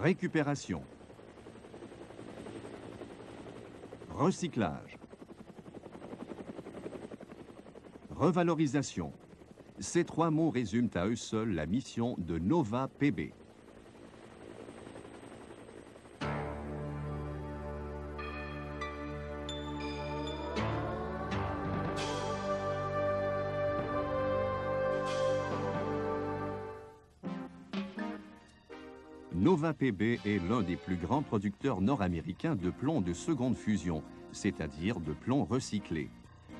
Récupération. Recyclage. Revalorisation. Ces trois mots résument à eux seuls la mission de Nova PB. Nova PB est l'un des plus grands producteurs nord-américains de plomb de seconde fusion, c'est-à-dire de plomb recyclé.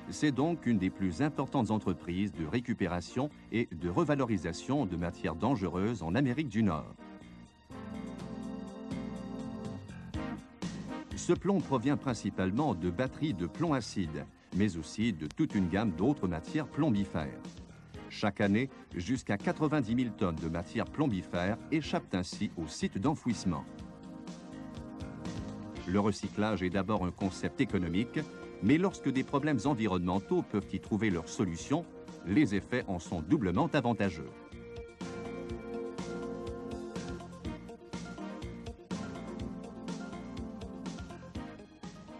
C'est donc une des plus importantes entreprises de récupération et de revalorisation de matières dangereuses en Amérique du Nord. Ce plomb provient principalement de batteries de plomb acide, mais aussi de toute une gamme d'autres matières plombifères. Chaque année, jusqu'à 90 000 tonnes de matières plombifères échappent ainsi au site d'enfouissement. Le recyclage est d'abord un concept économique, mais lorsque des problèmes environnementaux peuvent y trouver leur solution, les effets en sont doublement avantageux.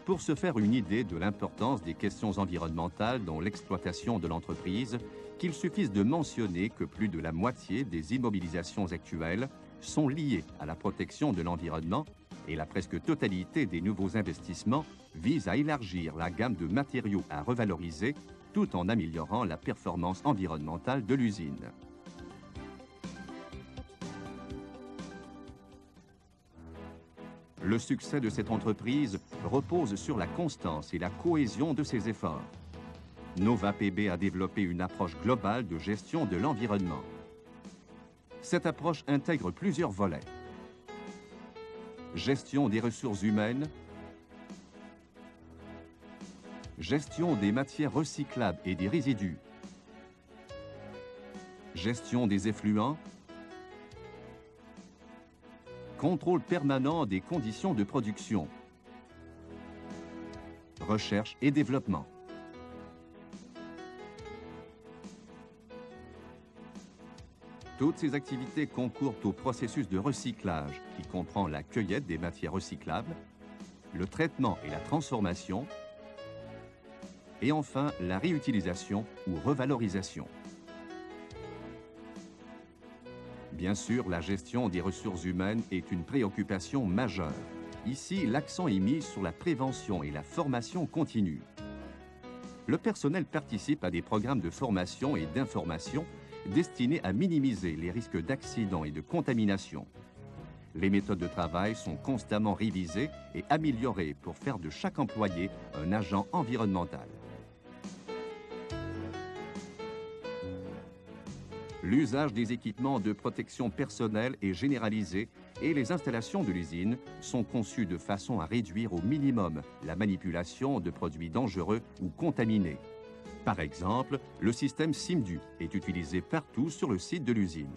Pour se faire une idée de l'importance des questions environnementales dans l'exploitation de l'entreprise, qu'il suffise de mentionner que plus de la moitié des immobilisations actuelles sont liées à la protection de l'environnement et la presque totalité des nouveaux investissements visent à élargir la gamme de matériaux à revaloriser tout en améliorant la performance environnementale de l'usine. Le succès de cette entreprise repose sur la constance et la cohésion de ses efforts. Nova PB a développé une approche globale de gestion de l'environnement. Cette approche intègre plusieurs volets. Gestion des ressources humaines, gestion des matières recyclables et des résidus, gestion des effluents, contrôle permanent des conditions de production, recherche et développement. Toutes ces activités concourent au processus de recyclage qui comprend la cueillette des matières recyclables, le traitement et la transformation, et enfin la réutilisation ou revalorisation. Bien sûr, la gestion des ressources humaines est une préoccupation majeure. Ici, l'accent est mis sur la prévention et la formation continue. Le personnel participe à des programmes de formation et d'information destinés à minimiser les risques d'accidents et de contamination. Les méthodes de travail sont constamment révisées et améliorées pour faire de chaque employé un agent environnemental. L'usage des équipements de protection personnelle est généralisé et les installations de l'usine sont conçues de façon à réduire au minimum la manipulation de produits dangereux ou contaminés. Par exemple, le système SIMDU est utilisé partout sur le site de l'usine.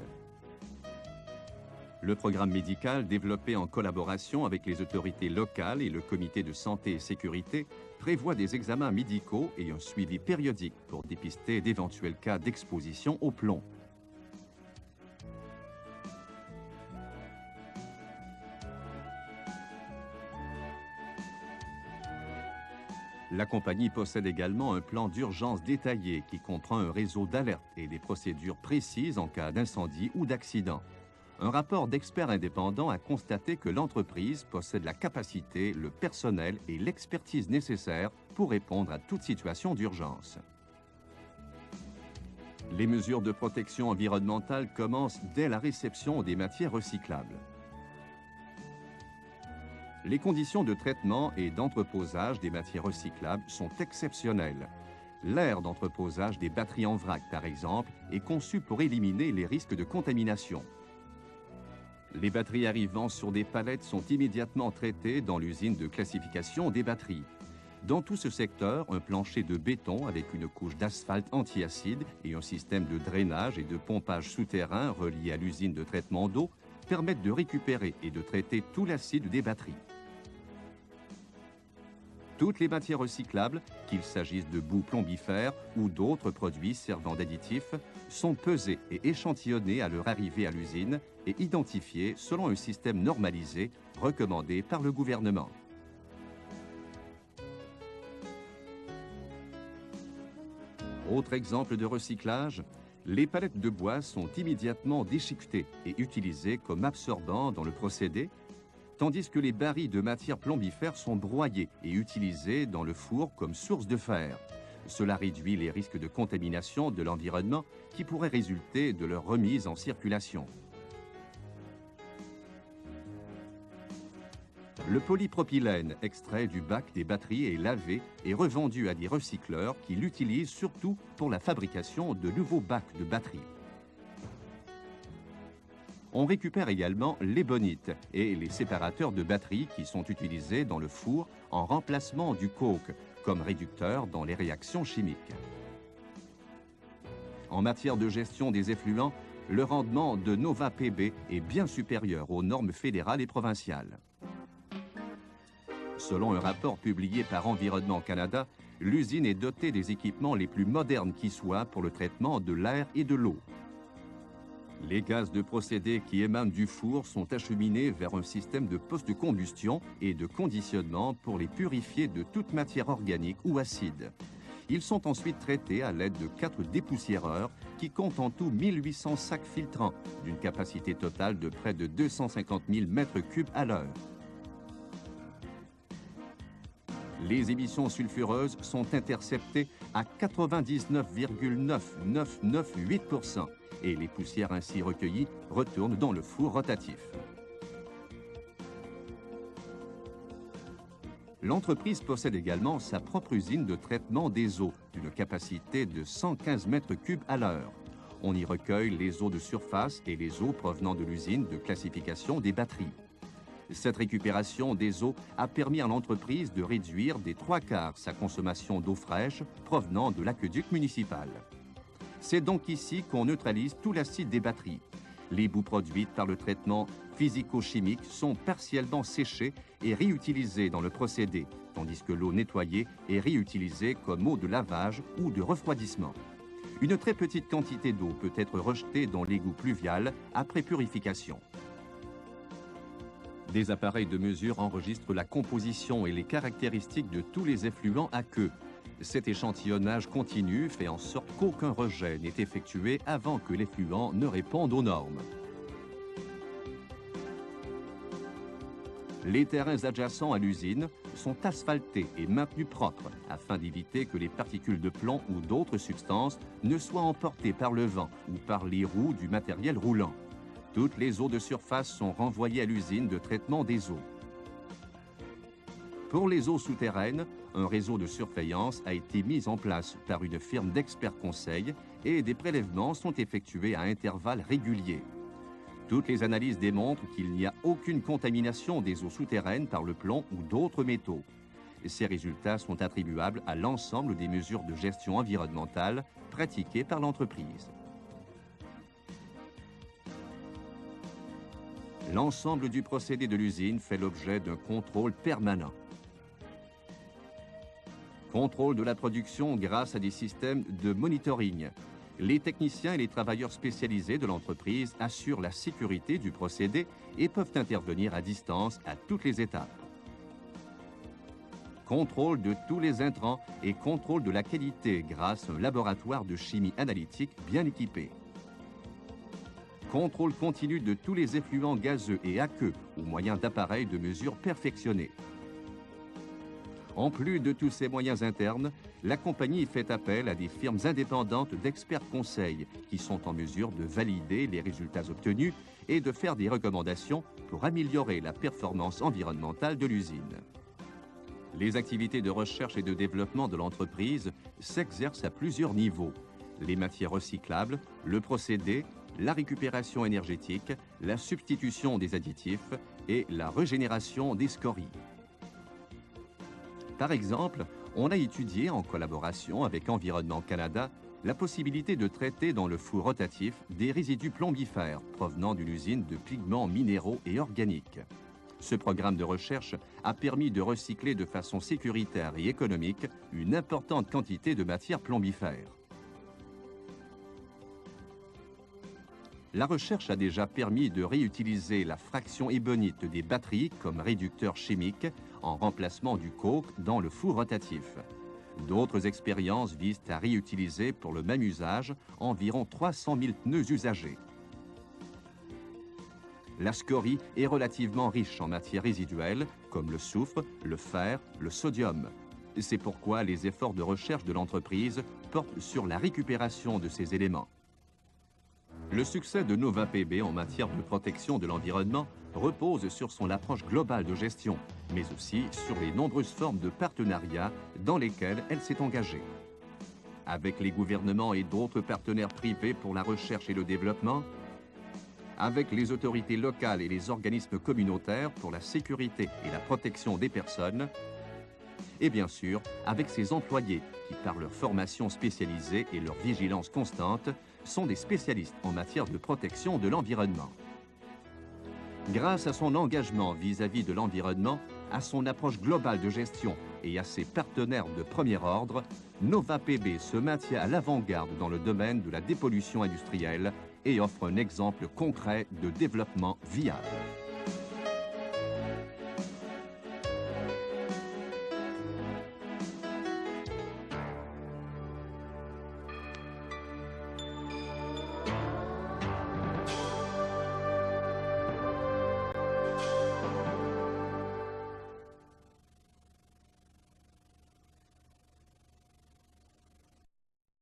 Le programme médical développé en collaboration avec les autorités locales et le comité de santé et sécurité prévoit des examens médicaux et un suivi périodique pour dépister d'éventuels cas d'exposition au plomb. La compagnie possède également un plan d'urgence détaillé qui comprend un réseau d'alerte et des procédures précises en cas d'incendie ou d'accident. Un rapport d'experts indépendants a constaté que l'entreprise possède la capacité, le personnel et l'expertise nécessaires pour répondre à toute situation d'urgence. Les mesures de protection environnementale commencent dès la réception des matières recyclables. Les conditions de traitement et d'entreposage des matières recyclables sont exceptionnelles. L'aire d'entreposage des batteries en vrac, par exemple, est conçu pour éliminer les risques de contamination. Les batteries arrivant sur des palettes sont immédiatement traitées dans l'usine de classification des batteries. Dans tout ce secteur, un plancher de béton avec une couche d'asphalte anti-acide et un système de drainage et de pompage souterrain relié à l'usine de traitement d'eau permettent de récupérer et de traiter tout l'acide des batteries. Toutes les matières recyclables, qu'il s'agisse de boue plombifère ou d'autres produits servant d'additifs, sont pesées et échantillonnées à leur arrivée à l'usine et identifiées selon un système normalisé recommandé par le gouvernement. Autre exemple de recyclage, les palettes de bois sont immédiatement déchiquetées et utilisées comme absorbant dans le procédé, tandis que les barils de matière plombifère sont broyés et utilisés dans le four comme source de fer. Cela réduit les risques de contamination de l'environnement qui pourraient résulter de leur remise en circulation. Le polypropylène extrait du bac des batteries est lavé et revendu à des recycleurs qui l'utilisent surtout pour la fabrication de nouveaux bacs de batteries. On récupère également l'ébonite et les séparateurs de batteries qui sont utilisés dans le four en remplacement du coke comme réducteur dans les réactions chimiques. En matière de gestion des effluents, le rendement de Nova PB est bien supérieur aux normes fédérales et provinciales. Selon un rapport publié par Environnement Canada, l'usine est dotée des équipements les plus modernes qui soient pour le traitement de l'air et de l'eau. Les gaz de procédé qui émanent du four sont acheminés vers un système de post-combustion et de conditionnement pour les purifier de toute matière organique ou acide. Ils sont ensuite traités à l'aide de 4 dépoussiéreurs qui comptent en tout 1800 sacs filtrants, d'une capacité totale de près de 250 000 m3 à l'heure. Les émissions sulfureuses sont interceptées à 99,9998% et les poussières ainsi recueillies retournent dans le four rotatif. L'entreprise possède également sa propre usine de traitement des eaux d'une capacité de 115 m3 à l'heure. On y recueille les eaux de surface et les eaux provenant de l'usine de classification des batteries. Cette récupération des eaux a permis à l'entreprise de réduire des 3/4 sa consommation d'eau fraîche provenant de l'aqueduc municipal. C'est donc ici qu'on neutralise tout l'acide des batteries. Les boues produites par le traitement physico-chimique sont partiellement séchées et réutilisées dans le procédé, tandis que l'eau nettoyée est réutilisée comme eau de lavage ou de refroidissement. Une très petite quantité d'eau peut être rejetée dans l'égout pluvial après purification. Des appareils de mesure enregistrent la composition et les caractéristiques de tous les effluents aqueux. Cet échantillonnage continu fait en sorte qu'aucun rejet n'est effectué avant que l'effluent ne réponde aux normes. Les terrains adjacents à l'usine sont asphaltés et maintenus propres afin d'éviter que les particules de plomb ou d'autres substances ne soient emportées par le vent ou par les roues du matériel roulant. Toutes les eaux de surface sont renvoyées à l'usine de traitement des eaux. Pour les eaux souterraines, un réseau de surveillance a été mis en place par une firme d'experts conseils et des prélèvements sont effectués à intervalles réguliers. Toutes les analyses démontrent qu'il n'y a aucune contamination des eaux souterraines par le plomb ou d'autres métaux. Ces résultats sont attribuables à l'ensemble des mesures de gestion environnementale pratiquées par l'entreprise. L'ensemble du procédé de l'usine fait l'objet d'un contrôle permanent. Contrôle de la production grâce à des systèmes de monitoring. Les techniciens et les travailleurs spécialisés de l'entreprise assurent la sécurité du procédé et peuvent intervenir à distance à toutes les étapes. Contrôle de tous les intrants et contrôle de la qualité grâce à un laboratoire de chimie analytique bien équipé. Contrôle continu de tous les effluents gazeux et aqueux au moyen d'appareils de mesure perfectionnés. En plus de tous ces moyens internes, la compagnie fait appel à des firmes indépendantes d'experts conseils qui sont en mesure de valider les résultats obtenus et de faire des recommandations pour améliorer la performance environnementale de l'usine. Les activités de recherche et de développement de l'entreprise s'exercent à plusieurs niveaux. Les matières recyclables, le procédé, la récupération énergétique, la substitution des additifs et la régénération des scories. Par exemple, on a étudié en collaboration avec Environnement Canada la possibilité de traiter dans le four rotatif des résidus plombifères provenant d'une usine de pigments minéraux et organiques. Ce programme de recherche a permis de recycler de façon sécuritaire et économique une importante quantité de matières plombifères. La recherche a déjà permis de réutiliser la fraction ébonite des batteries comme réducteur chimique en remplacement du coke dans le four rotatif. D'autres expériences visent à réutiliser pour le même usage environ 300 000 pneus usagés. La scorie est relativement riche en matières résiduelles comme le soufre, le fer, le sodium. C'est pourquoi les efforts de recherche de l'entreprise portent sur la récupération de ces éléments. Le succès de NovaPB en matière de protection de l'environnement repose sur son approche globale de gestion, mais aussi sur les nombreuses formes de partenariats dans lesquelles elle s'est engagée. Avec les gouvernements et d'autres partenaires privés pour la recherche et le développement, avec les autorités locales et les organismes communautaires pour la sécurité et la protection des personnes, et bien sûr avec ses employés qui, par leur formation spécialisée et leur vigilance constante, sont des spécialistes en matière de protection de l'environnement. Grâce à son engagement vis-à-vis de l'environnement, à son approche globale de gestion et à ses partenaires de premier ordre, NovaPB se maintient à l'avant-garde dans le domaine de la dépollution industrielle et offre un exemple concret de développement viable.